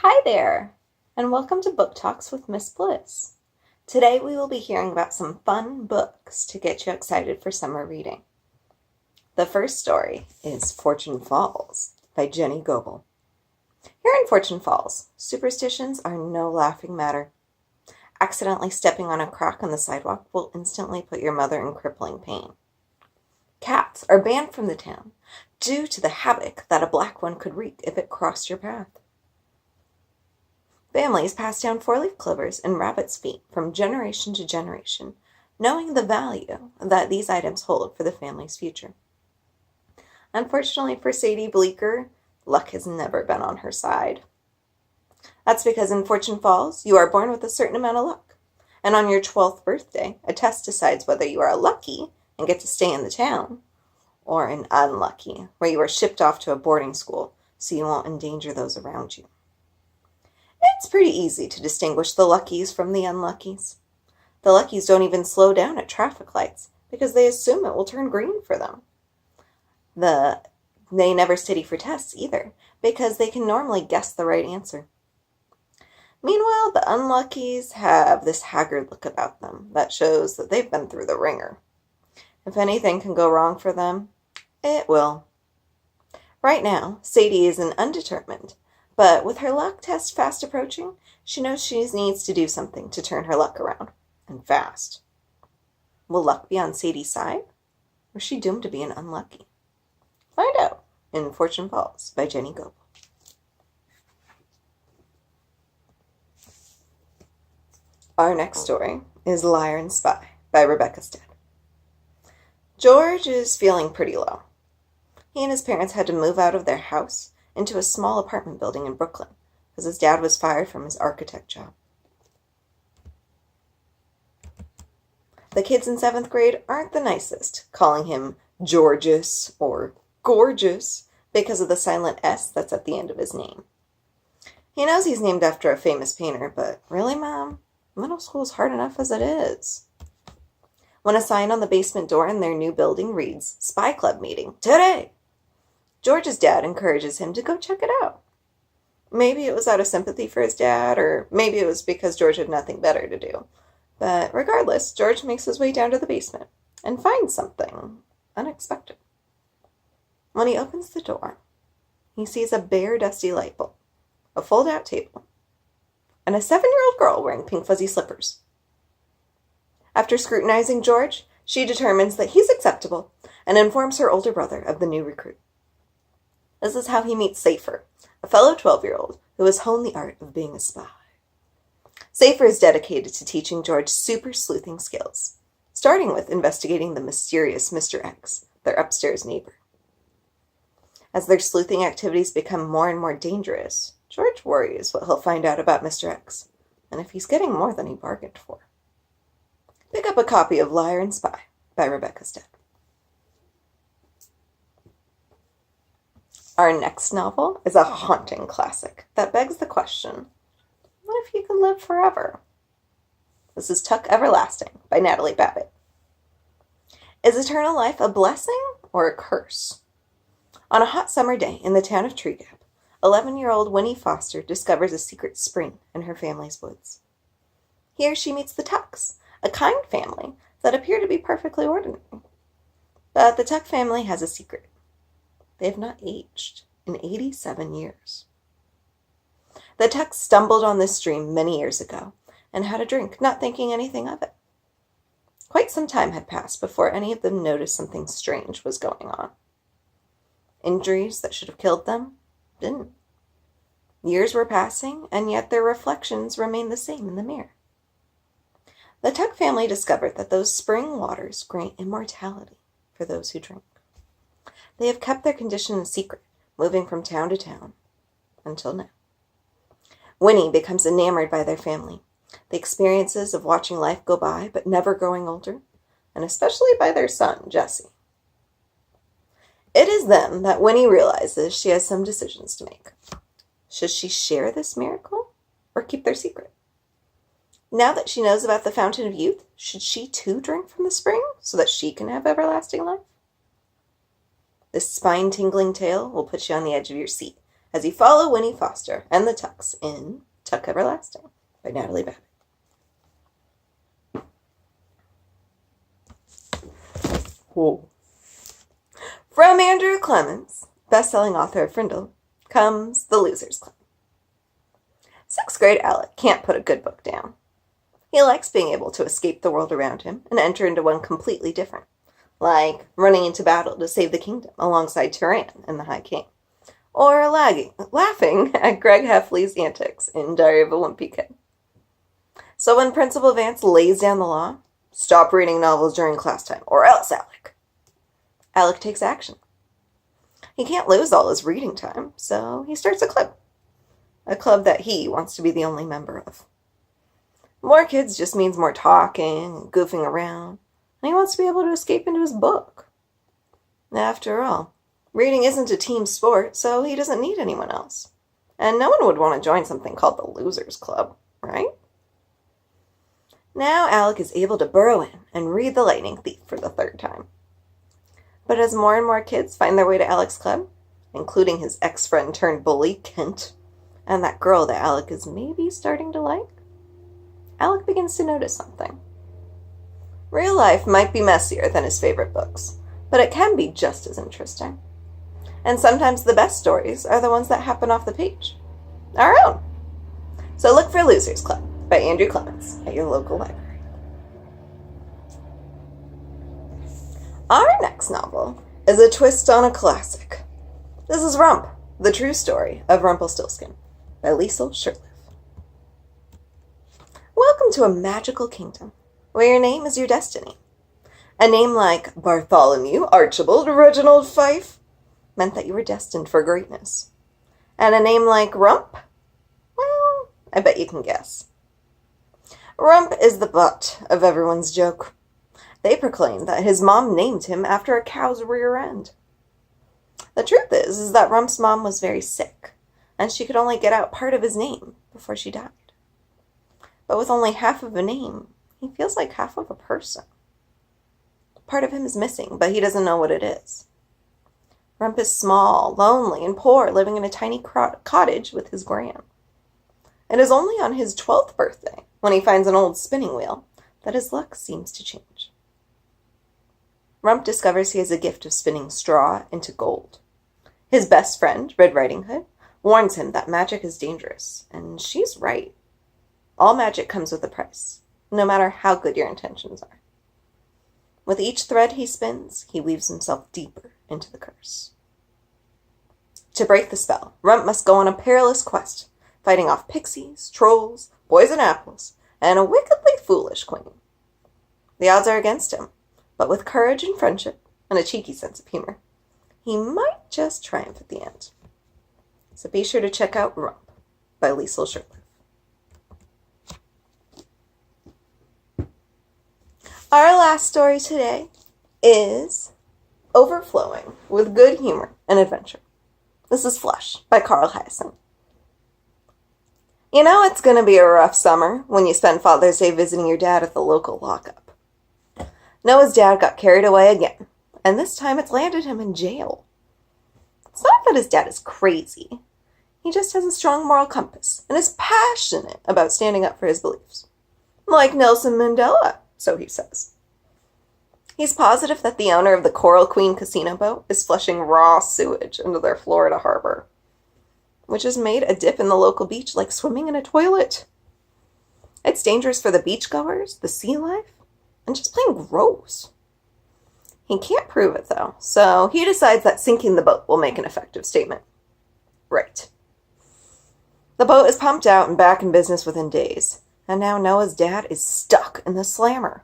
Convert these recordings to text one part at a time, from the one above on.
Hi there, and welcome to Book Talks with Miss Bliss. Today we will be hearing about some fun books to get you excited for summer reading. The first story is Fortune Falls by Jenny Goebel. Here in Fortune Falls, superstitions are no laughing matter. Accidentally stepping on a crack on the sidewalk will instantly put your mother in crippling pain. Cats are banned from the town due to the havoc that a black one could wreak if it crossed your path. Families pass down four-leaf clovers and rabbit's feet from generation to generation, knowing the value that these items hold for the family's future. Unfortunately for Sadie Bleecker, luck has never been on her side. That's because in Fortune Falls, you are born with a certain amount of luck, and on your 12th birthday, a test decides whether you are lucky and get to stay in the town, or an unlucky, where you are shipped off to a boarding school so you won't endanger those around you. It's pretty easy to distinguish the luckies from the unluckies. The luckies don't even slow down at traffic lights because they assume it will turn green for them. They never study for tests either because they can normally guess the right answer. Meanwhile, the unluckies have this haggard look about them that shows that they've been through the ringer. If anything can go wrong for them, it will. Right now, Sadie is an undetermined, but with her luck test fast approaching, she knows she needs to do something to turn her luck around, and fast. Will luck be on Sadie's side, or is she doomed to be an unlucky? Find out in Fortune Falls by Jenny Goebel. Our next story is Liar and Spy by Rebecca Stead. George is feeling pretty low. He and his parents had to move out of their house into a small apartment building in Brooklyn because his dad was fired from his architect job. The kids in 7th grade aren't the nicest, calling him Georges or Gorgeous because of the silent S that's at the end of his name. He knows he's named after a famous painter, but really, Mom? Middle school's hard enough as it is. When a sign on the basement door in their new building reads, Spy Club meeting, today, George's dad encourages him to go check it out. Maybe it was out of sympathy for his dad, or maybe it was because George had nothing better to do. But regardless, George makes his way down to the basement and finds something unexpected. When he opens the door, he sees a bare, dusty light bulb, a fold-out table, and a 7-year-old girl wearing pink fuzzy slippers. After scrutinizing George, she determines that he's acceptable and informs her older brother of the new recruit. This is how he meets Safer, a fellow 12-year-old who has honed the art of being a spy. Safer is dedicated to teaching George super sleuthing skills, starting with investigating the mysterious Mr. X, their upstairs neighbor. As their sleuthing activities become more and more dangerous, George worries what he'll find out about Mr. X, and if he's getting more than he bargained for. Pick up a copy of Liar and Spy by Rebecca Stead. Our next novel is a haunting classic that begs the question, what if you could live forever? This is Tuck Everlasting by Natalie Babbitt. Is eternal life a blessing or a curse? On a hot summer day in the town of Tree Gap, 11-year-old Winnie Foster discovers a secret spring in her family's woods. Here she meets the Tucks, a kind family that appear to be perfectly ordinary. But the Tuck family has a secret. They have not aged in 87 years. The Tucks stumbled on this stream many years ago and had a drink, not thinking anything of it. Quite some time had passed before any of them noticed something strange was going on. Injuries that should have killed them didn't. Years were passing, and yet their reflections remained the same in the mirror. The Tuck family discovered that those spring waters grant immortality for those who drink. They have kept their condition a secret, moving from town to town, until now. Winnie becomes enamored by their family, the experiences of watching life go by but never growing older, and especially by their son, Jesse. It is then that Winnie realizes she has some decisions to make. Should she share this miracle or keep their secret? Now that she knows about the Fountain of Youth, should she too drink from the spring so that she can have everlasting life? This spine-tingling tale will put you on the edge of your seat as you follow Winnie Foster and the Tucks in Tuck Everlasting by Natalie Babbitt. Whoa. From Andrew Clements, best-selling author of Frindle, comes The Losers Club. 6th grade Alec can't put a good book down. He likes being able to escape the world around him and enter into one completely different, like running into battle to save the kingdom alongside Turan and the High King, or laughing at Greg Heffley's antics in Diary of a Wimpy Kid. So when Principal Vance lays down the law, stop reading novels during class time, or else, Alec. Alec takes action. He can't lose all his reading time, so he starts a club that he wants to be the only member of. More kids just means more talking and goofing around, and he wants to be able to escape into his book. After all, reading isn't a team sport, so he doesn't need anyone else. And no one would want to join something called the Losers Club, right? Now Alec is able to burrow in and read The Lightning Thief for the 3rd time. But as more and more kids find their way to Alec's club, including his ex-friend turned bully, Kent, and that girl that Alec is maybe starting to like, Alec begins to notice something. Real life might be messier than his favorite books, but it can be just as interesting. And sometimes the best stories are the ones that happen off the page. Our own. So look for Losers Club by Andrew Clements at your local library. Our next novel is a twist on a classic. This is Rump, the true story of Rumpelstiltskin by Liesl Shirtliff. Welcome to a magical kingdom where your name is your destiny. A name like Bartholomew Archibald Reginald Fife meant that you were destined for greatness. And a name like Rump? Well, I bet you can guess. Rump is the butt of everyone's joke. They proclaim that his mom named him after a cow's rear end. The truth is that Rump's mom was very sick, and she could only get out part of his name before she died. But with only half of a name, he feels like half of a person. Part of him is missing, but he doesn't know what it is. Rump is small, lonely, and poor, living in a tiny cottage with his gran. It is only on his 12th birthday, when he finds an old spinning wheel, that his luck seems to change. Rump discovers he has a gift of spinning straw into gold. His best friend, Red Riding Hood, warns him that magic is dangerous, and she's right. All magic comes with a price, no matter how good your intentions are. With each thread he spins, he weaves himself deeper into the curse. To break the spell, Rump must go on a perilous quest, fighting off pixies, trolls, poison apples, and a wickedly foolish queen. The odds are against him, but with courage and friendship and a cheeky sense of humor, he might just triumph at the end. So be sure to check out Rump by Liesl Shirtliff. Our last story today is overflowing with good humor and adventure. This is Flush by Carl Hyacin. You know it's going to be a rough summer when you spend Father's Day visiting your dad at the local lockup. Noah's dad got carried away again, and this time it's landed him in jail. It's not that his dad is crazy. He just has a strong moral compass and is passionate about standing up for his beliefs. Like Nelson Mandela, so he says. He's positive that the owner of the Coral Queen casino boat is flushing raw sewage into their Florida harbor, which has made a dip in the local beach like swimming in a toilet. It's dangerous for the beachgoers, the sea life, and just plain gross. He can't prove it, though, so he decides that sinking the boat will make an effective statement. Right. The boat is pumped out and back in business within days, and now Noah's dad is stuck in the slammer.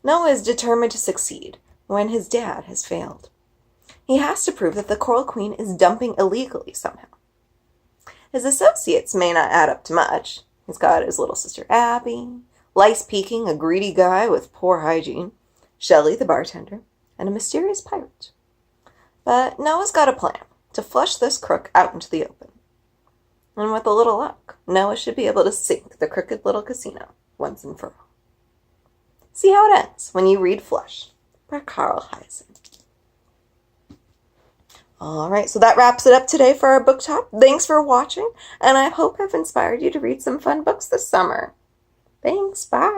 Noah is determined to succeed when his dad has failed. He has to prove that the Coral Queen is dumping illegally somehow. His associates may not add up to much. He's got his little sister Abby, Lice Peking, a greedy guy with poor hygiene, Shelley, the bartender, and a mysterious pirate. But Noah's got a plan to flush this crook out into the open. And with a little luck, Noah should be able to sink the crooked little casino once and for all. See how it ends when you read Flush by Carl Hyacin. All right, so that wraps it up today for our book talk. Thanks for watching, and I hope I've inspired you to read some fun books this summer. Thanks, bye.